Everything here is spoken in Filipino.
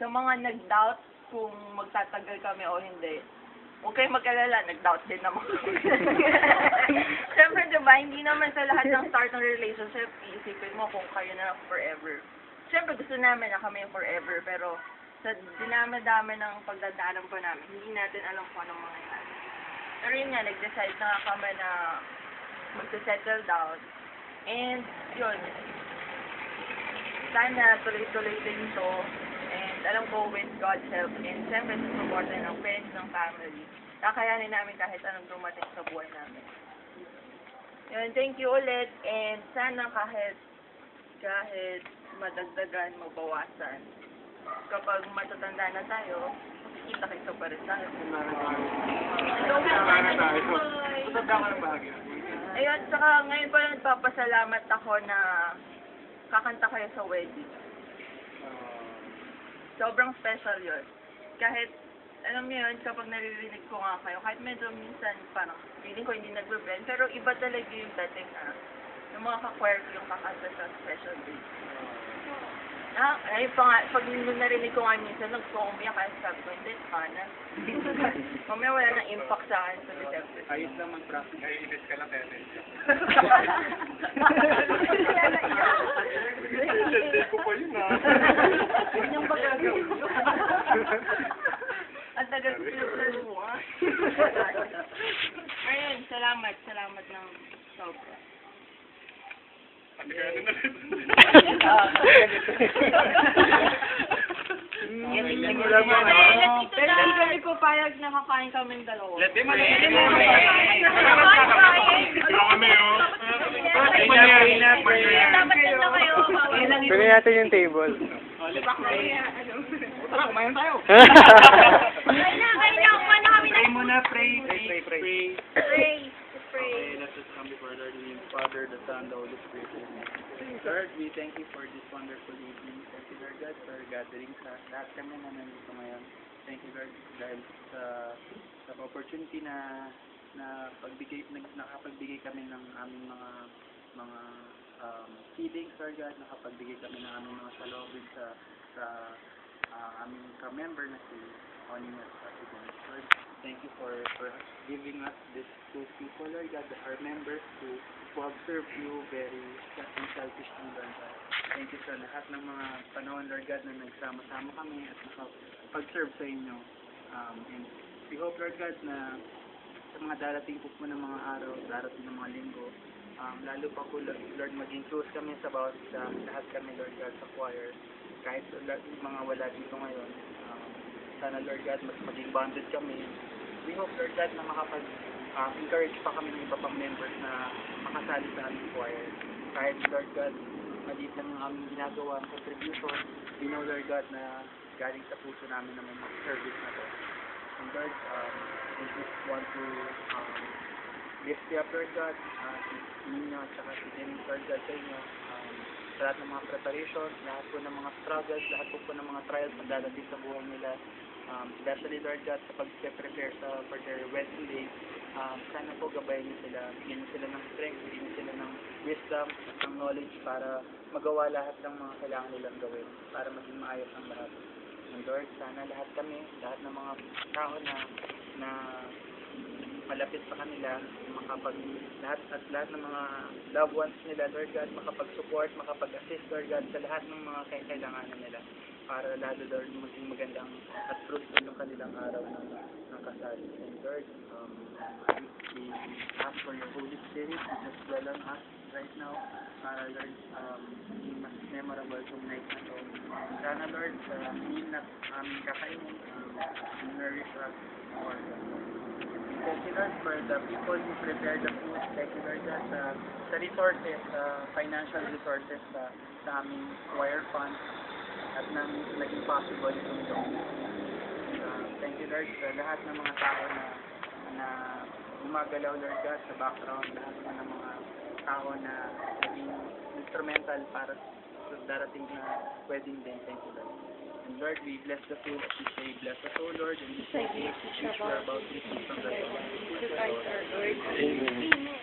sa mga nag-doubt kung magtatagal kami o hindi, huwag kayong mag-alala, nag-doubt din naman kami. Siyempre, diba, hindi naman sa lahat ng start ng relationship, iisipin mo kung kayo na forever. Siyempre, gusto namin na kami forever, pero sa dinami-dami ng pagdadaanan pa namin, hindi natin alam kung anong mangyayari. Pero yun nga, nag-decide na kami na mag-settle down. And, yun, sana tuloy-tuloy din ito. And alam ko, with God's help, and siyempre sa support ng friends, ng family, kakayanin namin kahit anong dumating sa buhay namin. Yun, thank you ulit. And sana kahit madagdagan, mabawasan, kapag matatanda na tayo, kita-kita pa rin tayo. Ayun, saka ngayon pa nagpapasalamat ako na kakanta kayo sa wedding. Sobrang special yun. Kahit, alam niyo yun, kapag naririnig ko nga kayo, kahit medyo minsan parang feeling ko hindi nagbe-blend, pero iba talaga yung dating na yung mga ka-choir ko yung kakanta sa special day. Ay, pag narinig ko nga minsan, nagpo-umiyak kasi sabi ko, hindi, sana. Mamaya wala nang impact sa akin sa December. Ayos lang mag-practice. Naiinis ka lang kaya hindi ko pa yun Yun yung pagkagawin ko. Ang tagal ko pinagplan mo Ayun, salamat ng sobra. Pero hindi kami papayag na kakain kaming dalawa. Pwede natin yung table. Tara, kumain tayo. Kain na, kumain na kami na. Pray muna, pray. Pray. Let us come before Lord, in the name of the Father, the Son, the Holy Spirit. Lord, we thank you for this wonderful evening. Thank you, Lord God, for gathering sa lahat kami na nandito ngayon. Thank you, Lord, dahil sa opportunity na nakapagbigay kami ng aming mga feelings, Lord God, nakapagbigay kami ng aming mga salobin sa aming ka-member na si Oning at si Dennis. Lord, thank you for giving us these two people, Lord God, our members who have served you very unselfishly, Lord God. Thank you sa lahat ng mga panahon, Lord God, na nagsama-sama kami at nakapag-serve sa inyo. And we hope, Lord God, na sa mga darating po ng mga araw, darating ng mga linggo, lalo pa po, Lord, maging close kami sa bawat isa, lahat kami, Lord God, sa choir. Kahit Lord, mga wala dito ngayon, sana, Lord God, mas maging bonded kami. We hope, Lord God, na encourage pa kami ng iba pang members na makasali sa aming choir. Kahit, Lord God, maliit lang ang aming ginagawa ang contribution, we know, Lord God, na galing sa puso namin naman ang service na to. And Lord, we just want to lift you up, Lord God, ninyo at saka si Dennis, Lord God, sa inyo. Sa lahat ng mga preparations, lahat po ng mga struggles, lahat po ng mga trials na dadating sa buhay nila. Especially, Lord God, sa pag-prepare for their wedding day, sana po gabayan niyo sila, bigyan niyo sila ng strength, bigyan niyo sila ng wisdom, ng knowledge para magawa lahat ng mga kailangan nilang gawin, para maging maayos ang lahat. And Lord, sana lahat kami, lahat ng mga tao na malapit sa kanila, lahat ng mga loved ones nila, Lord God, makapag-support, makapag-assist, Lord God, sa lahat ng mga kailanganan nila, para lalo, Lord, maging magandang at fruitful yung kanilang araw ng kasal. And Lord, we ask for your Holy Spirit to just dwell on us right now, para, Lord, maging mas memorable yung night na to. Sana, Lord, sa meal na aming kakainin, nourish us for thank you, Lord, for the people who prepared the food. Thank you, Lord, sa resources, financial resources sa aming choir fund at naging possible itong thank you, Lord, sa lahat ng mga tao na gumagalaw, Lord God, sa background, lahat ng mga tao na naging instrumental para sa darating na wedding day. Thank you, Lord. And Lord, we bless the food as we say, bless us, O Lord, and we say, which we're about to receive from the Lord. Amen.